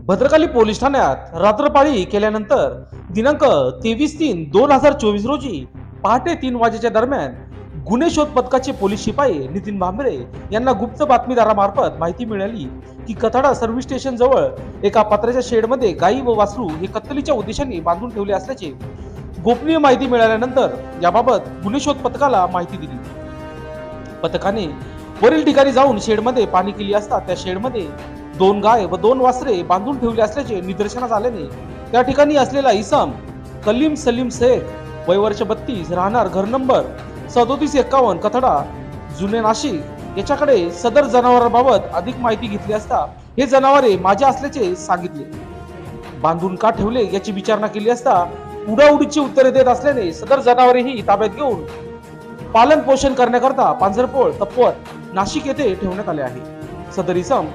Bhadrakali police ठाण्यात रात्रपाळी केल्यानंतर दिनांक 23/3/2024 रोजी पहाटे 3 वाजेच्या दरम्यान गुन्हे शोध पथकाचे पोलीस शिपाई नितीन भांबरे यांना गुप्त बातमीदारामार्फत माहिती मिळाली की कथाडा सर्व्हिस स्टेशन जवळ एका पत्र्याच्या शेडमध्ये गायी व वासरू हे कत्तलीच्या उद्देशाने बांधून ठेवले असल्याचे गोपनीय माहिती मिळाल्यानंतर याबाबत गुन्हे शोध पथकाला माहिती दिली. पथकाने वरील ठिकाणी जाऊन शेडमध्ये पाणी केली असता त्या शेडमध्ये 2 गाय व 2 वासरे बांधून ठेवले असल्याचे निदर्शनास आल्याने त्या ठिकाणी असलेला इसम कलीम सलीम शेख वय वर्ष 32 राहणार घर नंबर 3751 कथडा जुने नाशिक याच्याकडे सदर जनावरांबाबत अधिक माहिती घेतली असता हे जनावरे माझे असल्याचे सांगितले. बांधून का ठेवले याची विचारणा केली असता उडाउडीची उत्तरे देत असल्याने सदर जनावरेही ताब्यात घेऊन पालन पोषण करण्याकरता पांझरपोळ तप्पवत नाशिक येथे ठेवण्यात आले आहे. सदर इसम